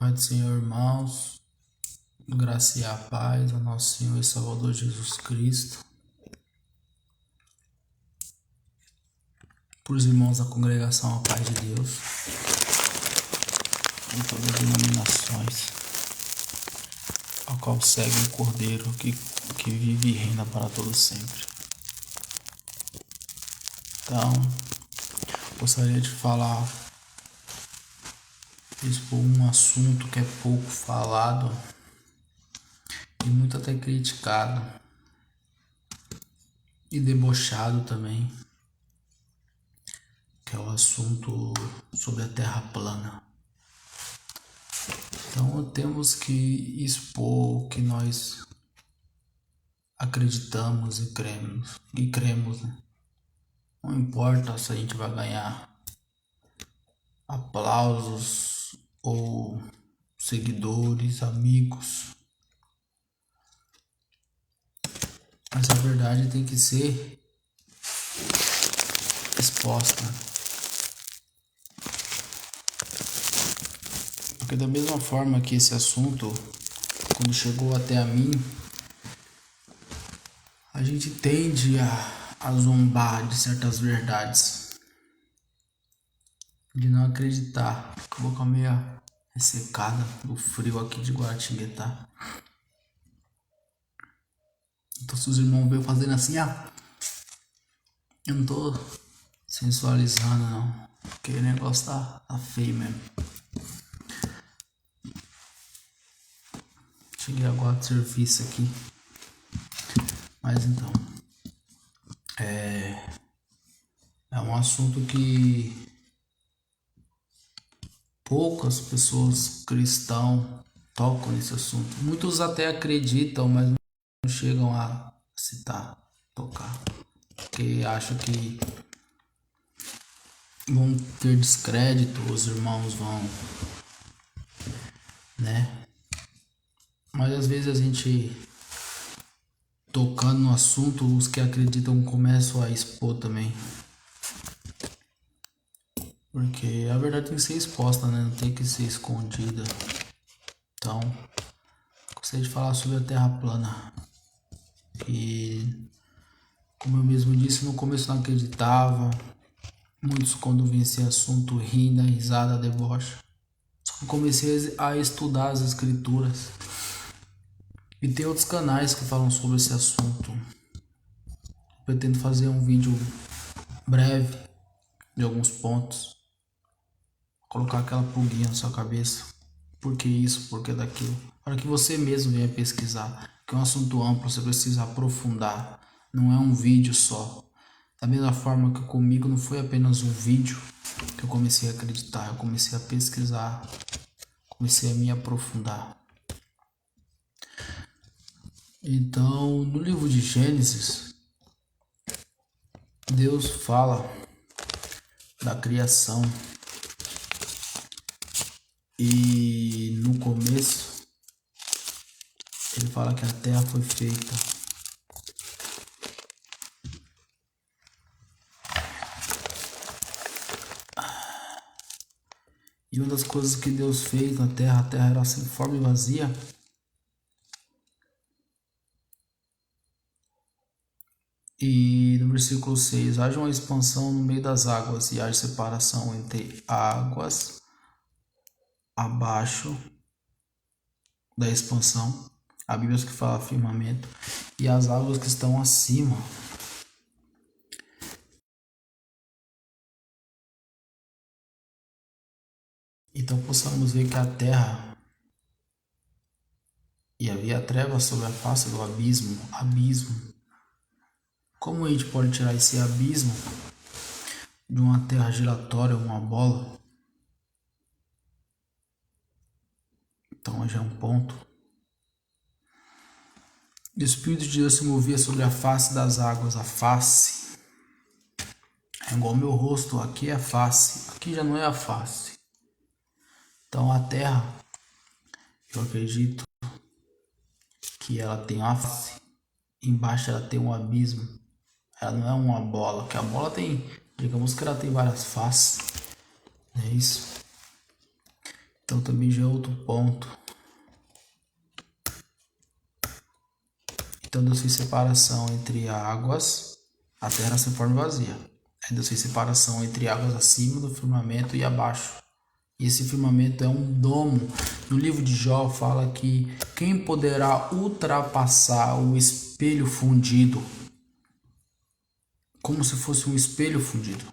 Pai do Senhor, irmãos, graça e a paz ao nosso Senhor e Salvador Jesus Cristo. Para os irmãos da congregação, a paz de Deus, em todas as denominações, ao qual segue o Cordeiro que vive e reina para todos sempre. Então, gostaria de expor um assunto que é pouco falado e muito até criticado e debochado também, que é o assunto sobre a Terra plana. Então temos que expor o que nós acreditamos e cremos, né? Não importa se a gente vai ganhar aplausos ou seguidores, amigos, mas a verdade tem que ser exposta. Porque da mesma forma que esse assunto, quando chegou até a mim, a gente tende a zombar de certas verdades, de não acreditar. Com a boca meio ressecada do frio aqui de Guaratinguetá. Então se os irmãos veio fazendo assim, eu não tô sensualizando não, porque o negócio tá feio mesmo. Cheguei agora do serviço aqui. Mas então, é um assunto que poucas pessoas cristãs tocam nesse assunto. Muitos até acreditam, mas não chegam a citar, tocar, porque acham que vão ter descrédito, os irmãos vão, né? Mas às vezes a gente tocando no assunto, os que acreditam começam a expor também. Porque a verdade tem que ser exposta, né? Não tem que ser escondida. Então, gostaria de falar sobre a Terra plana. E, como eu mesmo disse, no começo não acreditava. Muitos, quando vêm esse assunto, riem, dão risada, debocham. Só que comecei a estudar as escrituras. E tem outros canais que falam sobre esse assunto. Pretendo fazer um vídeo breve de alguns pontos. Colocar aquela pulguinha na sua cabeça. Por que isso? Por que daquilo? Para que você mesmo venha pesquisar. Que é um assunto amplo, você precisa aprofundar. Não é um vídeo só. Da mesma forma que comigo não foi apenas um vídeo que eu comecei a acreditar. Eu comecei a pesquisar. Comecei a me aprofundar. Então, no livro de Gênesis, Deus fala da criação. E no começo, ele fala que a terra foi feita. E uma das coisas que Deus fez na terra, a terra era sem forma e vazia. E no versículo 6, haja uma expansão no meio das águas e haja separação entre águas abaixo da expansão. A Bíblia que fala firmamento. E as águas que estão acima. Então possamos ver que a terra e havia trevas sobre a face do abismo. Como a gente pode tirar esse abismo de uma terra giratória, uma bola? Então já é um ponto. O Espírito de Deus se movia sobre a face das águas. A face é igual ao meu rosto. Aqui é a face. Aqui já não é a face. Então a terra, eu acredito que ela tem uma face. Embaixo ela tem um abismo. Ela não é uma bola. Que a bola tem, digamos que ela tem várias faces. É isso. Então também já é outro ponto. Então Deus fez separação entre águas, a terra se forma vazia. Aí Deus fez separação entre águas acima do firmamento e abaixo. E esse firmamento é um domo. No livro de Jó fala que quem poderá ultrapassar o espelho fundido? Como se fosse um espelho fundido.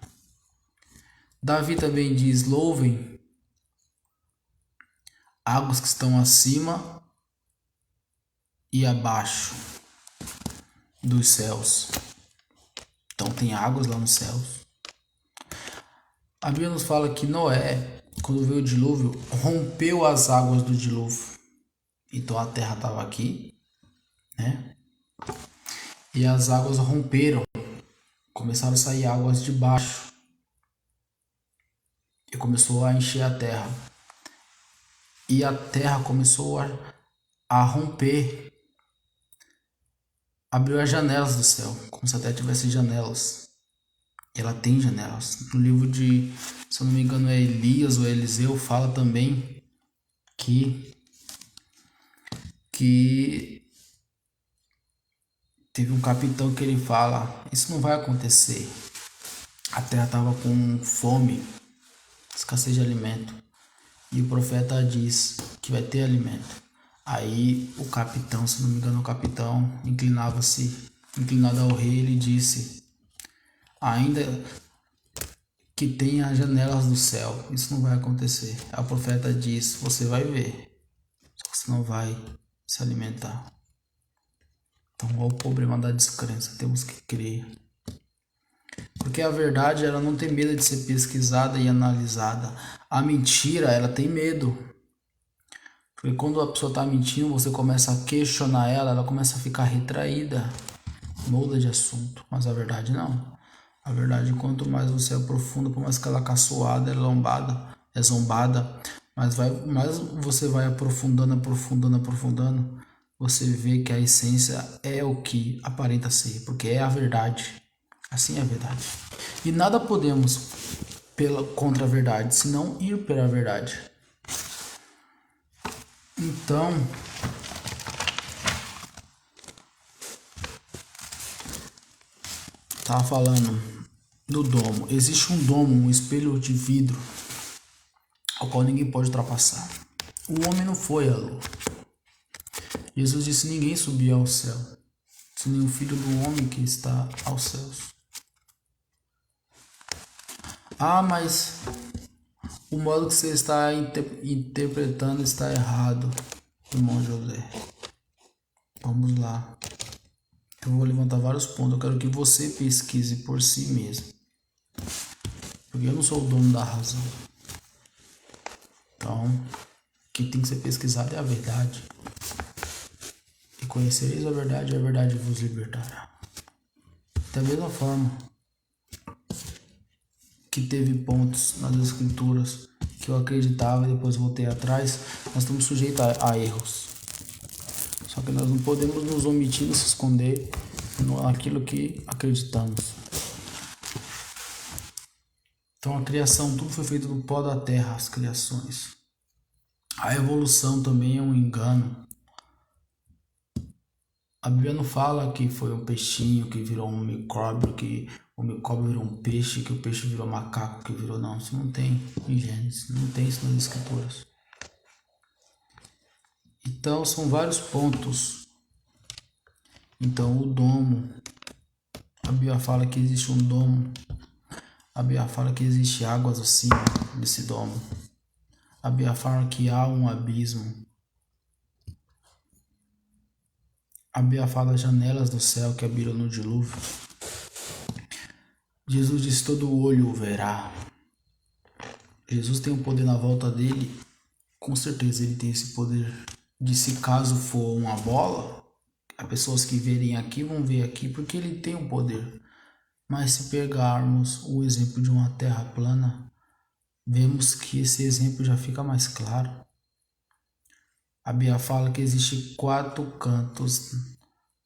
Davi também diz: louvem águas que estão acima e abaixo dos céus. Então tem águas lá nos céus. A Bíblia nos fala que Noé, quando veio o dilúvio, rompeu as águas do dilúvio. Então a terra estava aqui, né? E as águas romperam. Começaram a sair águas de baixo. E começou a encher a terra. E a terra começou a romper. Abriu as janelas do céu, como se a terra tivesse janelas. Ela tem janelas. No livro de, se eu não me engano, é Elias ou Eliseu, fala também que teve um capitão que ele fala: isso não vai acontecer. A terra estava com fome, escassez de alimento. E o profeta diz que vai ter alimento. Aí o capitão, se não me engano, o capitão inclinava-se, inclinado ao rei, ele disse: ainda que tenha janelas do céu, isso não vai acontecer. Aí o profeta diz: você vai ver, só que você não vai se alimentar. Então, qual o problema da descrença? Temos que crer. Porque a verdade, ela não tem medo de ser pesquisada e analisada. A mentira, ela tem medo. Porque quando a pessoa está mentindo, você começa a questionar ela, ela começa a ficar retraída, muda de assunto. Mas a verdade não. A verdade, quanto mais você aprofunda, por mais que ela caçoada, é zombada, mas mais você vai aprofundando, você vê que a essência é o que aparenta ser, porque é a verdade. Assim é a verdade. E nada podemos contra a verdade, senão ir pela verdade. Então, tava falando do domo. Existe um domo, um espelho de vidro, ao qual ninguém pode ultrapassar. O homem não foi à lua. Jesus disse: ninguém subiu ao céu, senão o Filho do Homem que está aos céus. Ah, mas o modo que você está interpretando está errado, irmão José. Vamos lá. Eu vou levantar vários pontos. Eu quero que você pesquise por si mesmo. Porque eu não sou o dono da razão. Então, o que tem que ser pesquisado é a verdade. E conhecereis a verdade vos libertará. Da mesma forma que teve pontos nas escrituras que eu acreditava e depois voltei atrás, nós estamos sujeitos a erros. Só que nós não podemos nos omitir, nos esconder naquilo que acreditamos. Então a criação, tudo foi feito do pó da terra, as criações. A evolução também é um engano. A Bíblia não fala que foi um peixinho que virou um micróbio, que o micróbio virou um peixe, que o peixe virou macaco, que virou... Não, isso não tem em Gênesis, não tem isso nas escrituras. Então são vários pontos. Então o domo, a Bíblia fala que existe um domo. A Bíblia fala que existe águas acima desse domo. A Bíblia fala que há um abismo. A Bíblia fala das janelas do céu que abriram no dilúvio. Jesus diz: todo olho o verá. Jesus tem o poder na volta dele. Com certeza ele tem esse poder de, se caso for uma bola, as pessoas que verem aqui vão ver aqui, porque ele tem o poder. Mas se pegarmos o exemplo de uma terra plana, vemos que esse exemplo já fica mais claro. A Bíblia fala que existe 4 cantos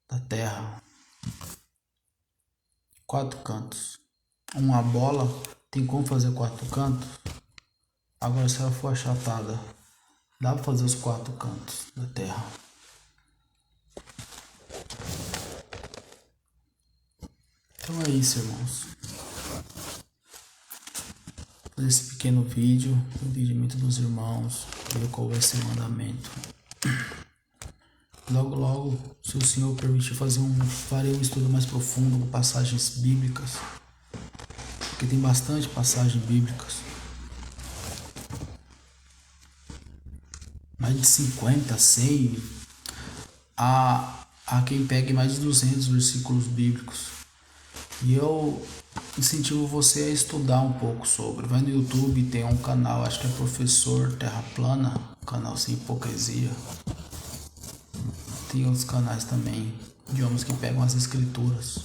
da terra. 4 cantos. Uma bola tem como fazer 4 cantos? Agora, se ela for achatada, dá para fazer os 4 cantos da terra. Então é isso, irmãos. Fazer esse pequeno vídeo, o entendimento dos irmãos, ver qual vai ser o mandamento. Logo, logo, se o Senhor permitir farei um estudo mais profundo com passagens bíblicas, porque tem bastante passagens bíblicas. Mais de 50, 100, há quem pegue mais de 200 versículos bíblicos. E eu incentivo você a estudar um pouco sobre. Vai no YouTube, tem um canal, acho que é Professor Terra Plana, canal sem hipocrisia. Tem outros canais também de homens que pegam as escrituras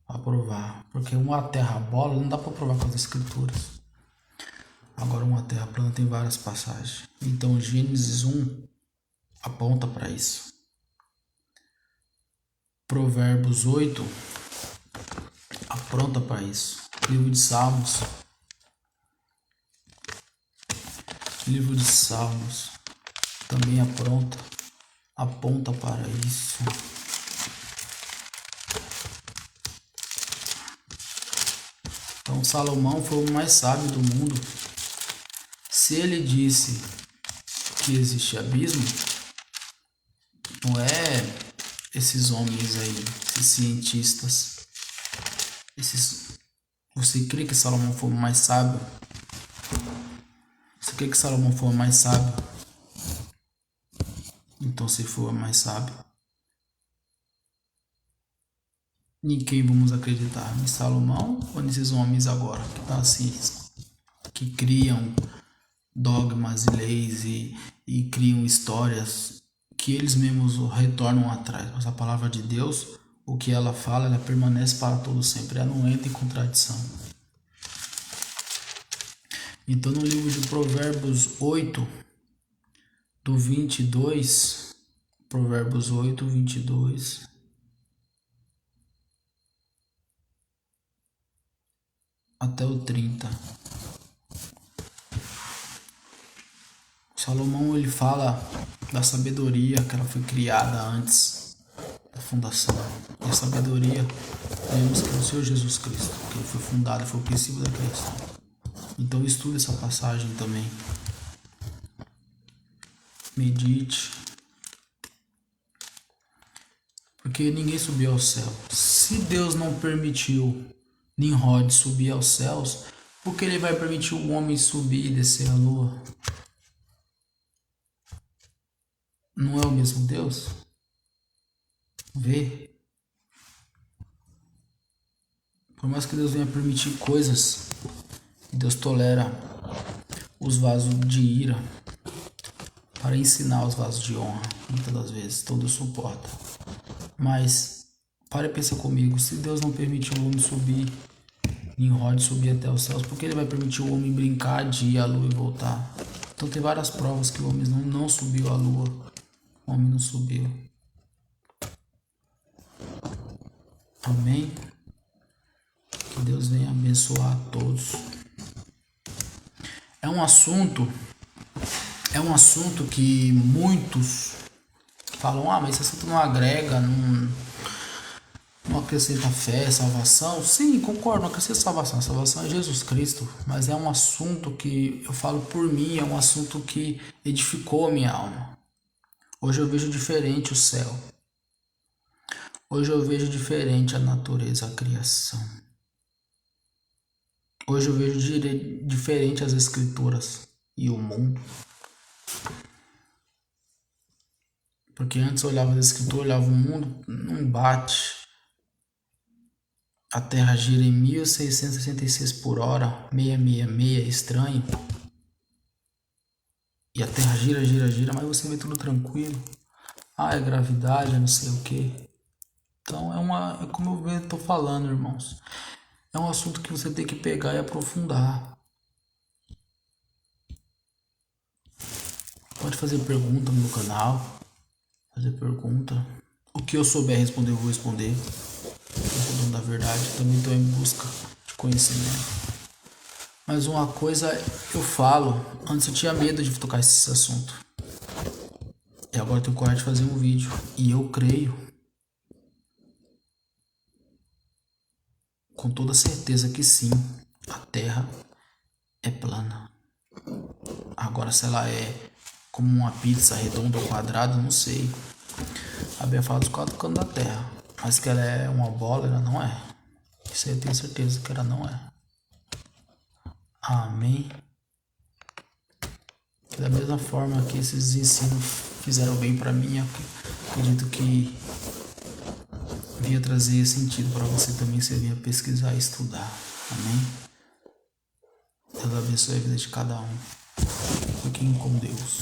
para provar. Porque uma terra bola não dá para provar com as escrituras. Agora uma terra plana tem várias passagens. Então Gênesis 1 aponta para isso. Provérbios 8 aponta para isso. Livro de Salmos. Livro de Salmos também aponta para isso. Então Salomão foi o mais sábio do mundo. Se ele disse que existe abismo, não é esses homens aí, esses cientistas, você crê que Salomão foi o mais sábio? Você crê que Salomão foi o mais sábio? Então, se for o mais sábio, em quem vamos acreditar? Em Salomão ou nesses homens agora que tá assim, que criam dogmas e leis e criam histórias que eles mesmos retornam atrás? Mas a palavra de Deus, o que ela fala, ela permanece para todo sempre, ela não entra em contradição. Então, no livro de Provérbios 8, do 22, Provérbios 8, 22, até o 30. Salomão, ele fala da sabedoria que ela foi criada antes da fundação. E a sabedoria, vemos que é o Senhor Jesus Cristo, que ele foi fundado, foi o princípio da criação. Então estude essa passagem também. Medite. Porque ninguém subiu ao céu. Se Deus não permitiu Nimrod subir aos céus, por que ele vai permitir o homem subir e descer a lua? Não é o mesmo Deus? Vê. Por mais que Deus venha permitir coisas, Deus tolera os vasos de ira para ensinar os vasos de honra, muitas das vezes. Então Deus suporta. Mas, para e pensa comigo, se Deus não permitiu o homem subir, Nimrod subir até os céus, por que ele vai permitir o homem brincar de ir à lua e voltar? Então tem várias provas que o homem não subiu à lua. O homem não subiu. Amém? Que Deus venha abençoar a todos. É um assunto que muitos falam, mas esse assunto não agrega, não acrescenta fé, salvação. Sim, concordo, não acrescenta salvação. A salvação é Jesus Cristo. Mas é um assunto que, eu falo por mim, é um assunto que edificou a minha alma. Hoje eu vejo diferente o céu. Hoje eu vejo diferente a natureza, a criação. Hoje eu vejo diferente as escrituras e o mundo. Porque antes eu olhava as escrituras, olhava o mundo, não bate. A Terra gira em 1666 por hora, 666, estranho. E a Terra gira, mas você vê tudo tranquilo. É gravidade, é não sei o que. Então é como eu tô falando, irmãos. É um assunto que você tem que pegar e aprofundar. Pode fazer pergunta no meu canal. Fazer pergunta. O que eu souber responder, eu vou responder. Eu sou dono da verdade, também estou em busca de conhecimento. Mas uma coisa eu falo, antes eu tinha medo de tocar esse assunto. E agora eu tenho coragem de fazer um vídeo. E eu creio, com toda certeza que sim, a Terra é plana. Agora se ela é como uma pizza redonda ou quadrada, não sei. A Bíblia fala dos 4 cantos da Terra. Mas que ela é uma bola, ela não é. Isso aí eu tenho certeza que ela não é. Amém. Da mesma forma que esses ensinos fizeram bem para mim, acredito que vinha trazer sentido para você também, você vinha pesquisar e estudar. Amém? Deus abençoe a vida de cada um. Fiquem com Deus.